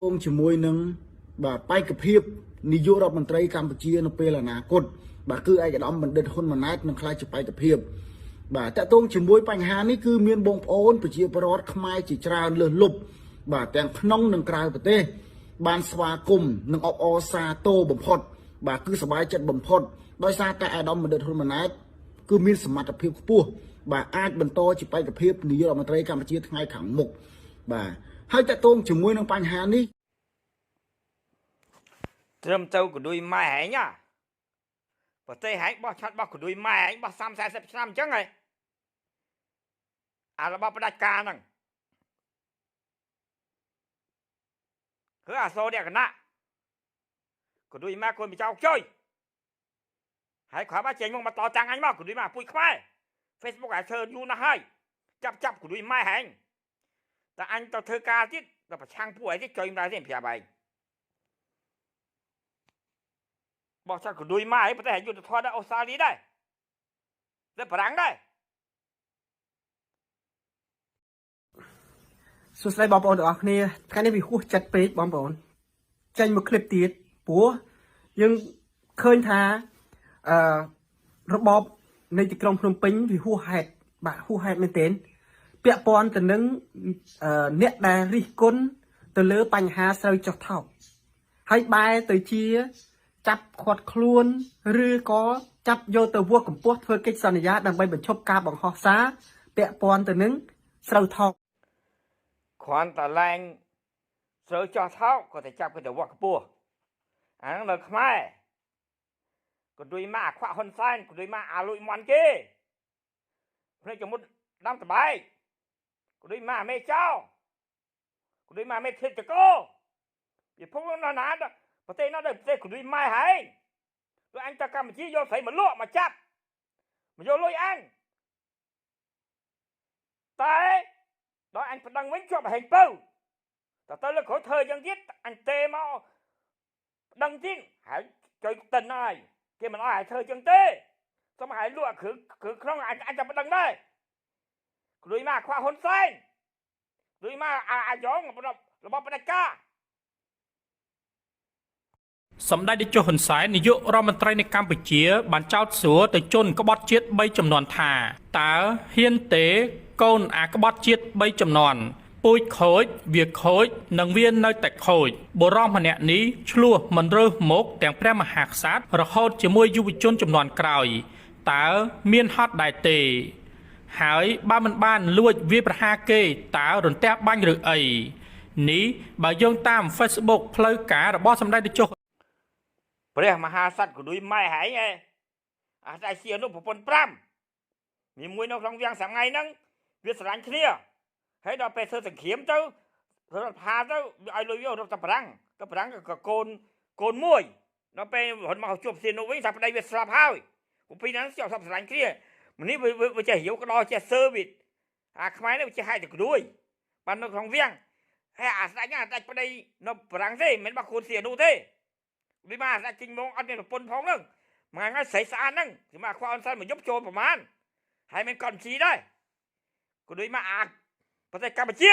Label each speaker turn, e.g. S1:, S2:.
S1: องจมวยนึงแบบไปกับเพียบนิยรัฐมนตรีกัมพูชีนเปลนาคตแบบคือไอ้กระดอมมันเดินคนมานัดนึงใครจะไปกับเพียบแบบแต่ตรงจมวยปัญหานี่คือเมียนบงโอนไปเชียประวัติขมายจีจราเลือลุบแบบแต่งพน้องหนึ่งกลายประเทศบานสวากุมหนึ่งอซาโตบ่มพดแบบคือสบายจัดบ่มพดโดยซาแต่ไอ้ดอมมันเดินคนมานัดคือมีสมรรถเพียบปูแบบอาจบรรโตจะไปกับเพียบนิยรัฐมนตรีกัมพูชีทั้งไงขังมุกแบบให้แต่ตรงจมวยนึงปัญหานี้
S2: ត្រឹមទៅក៏ដូចម៉ែហែងប្រទេសហែងបោះឆាត់បោះក៏ដូចម៉ែហែងបោះ30-40 ឆ្នាំអញ្ចឹងហ៎អារបស់ផ្ដាច់ការហ្នឹងគឺអាសូរអ្នកគណៈក៏ដូចម៉ែកូនបចៅខ្ចុយហើយគ្រាន់តែចេញមកបន្តតាំងអញមកក៏ដូចម៉ែពុយខ្មែរ Facebook អាឈើយូរណាស់ហើយចាប់ក៏ដូចម៉ែហែងតែអញទៅធ្វើការទៀតដល់ប្រឆាំងពួកឯងទៀតចុយមិនដែរទេប្រាប់ឯងបោះឆាត់ក៏ដូចម៉ែឯងប្រទេសយុទ្ធធរដែរអូស្ត្រាលីដែរតែបារាំងដែរ
S3: សួស្តីបងប្អូនទាំងអស់គ្នាថ្ងៃនេះវាហួសចិត្តពេកបងប្អូនចេញមកคลิปទៀតព្រោះយើងឃើញថារបបនៃទីក្រុងភ្នំពេញវាហួសហេតុបាទហួសហេតុមែនទែនពាក់ព័ន្ធទៅនឹងអ្នកដែលរិះគន់ទៅលើបញ្ហាស្រូវចុះថោកហើយបែរទៅជាចាប់ខាត់ខ្លួនឬក៏ចាប់យកទៅវាស់កម្ពស់ធ្វើកិច្ចសន្យាដើម្បីបញ្ឈប់ការបង្ហោះសារពាក់ព័ន្ធទៅនឹងស្រូវថោក
S2: គ្រាន់តែឡើងស្រូវចោះថោកក៏តែចាប់គេទៅវាស់ខ្ពស់អាហ្នឹងនៅខ្មែរក៏ដូចមកអាខ្វាក់ហ៊ុនសែនក៏ដូចមកអាលួយមន់គេព្រៃចមុតដាំតបែកក៏ដូចមកអាមេចោក៏ដូចមកអាមេធិតកោពីភពនៅណាប្រទេសណាដែរប្រទេសក៏ដូចម៉ែហែងដូចអញទៅកម្ពុជាយកស្រីមកលក់មកចាប់មកយកលុយអញតែដល់អញប្តឹងវិញជាប់ហែងពៅតើទៅលើក្រោយធ្វើយ៉ាងទៀតអញទេមកប្តឹងទៀតហើយជួយតិនហើយគេមិនអោយឲ្យធ្វើចឹងទេសុំឲ្យលក់គ្រឿងក្នុងអញតែប្តឹងដែរគ្រួយមកខ្វះហ៊ុនសែនគ្រួយមកអាយ៉ងរបស់ផ្ដាច់ការ
S4: សម្ដេចតេជោហ៊ុនសែននាយករដ្ឋមន្ត្រីនៃកម្ពុជាបានចោទសួរទៅជនក្បត់ជាតិ3ចំនួនថាតើហ៊ានទេកូនអាក្បត់ជាតិ3ចំនួនពូជខូចវាខូចនិងវានៅតែខូចបុរសម្នាក់នេះឆ្លោះមិនរើសមុខទាំងព្រះមហាក្សត្ររហូតជាមួយយុវជនចំនួនក្រោយតើមានហត់ដែរទេហើយបើមិនបានលួចវាប្រហារគេតើរន្ទះបាញ់ឬអីនេះបើយោងតាម Facebook ផ្លូវការរបស់សម្ដេចតេជោ
S2: ព្រះមហាក្សត្រក៏ដូចម៉ែហែងឯងអាតែជានោះប្រពន្ធ5មានមួយនៅក្នុងវាំងថ្ងៃហ្នឹងវាស្រឡាញ់គ្នាហើយដល់ពេលធ្វើសង្គ្រាមទៅរដ្ឋាទៅវាឲ្យលុយវារត់ទៅប្រាំងក៏កូនមួយដល់ពេលរត់មកជួបសៀននោះវិញថាប្តីវាស្លាប់ហើយពីហ្នឹងជាប់ស្រឡាញ់គ្នាម្នេះវាចេះរាវក្តោចេះសើវិតអាខ្មែរនេះវាចេះហាយតែក្ដួយបាននៅក្នុងវាំងហើយអាស្ដេចហ្នឹងអាស្ដេចប្តីនៅប្រាំងទេមិនមកកូនសៀននោះទេវាមកអាស្ដេចជីងមងអត់មានប្រពន្ធផងហ្នឹងមួយថ្ងៃស្រីស្អាតហ្នឹងគឺមកខ្វះអនសិនមកយប់ចូលប្រមាណហើយមានកត់ជីដែរក៏ដូចមកអាប្រទេសកម្ពុជា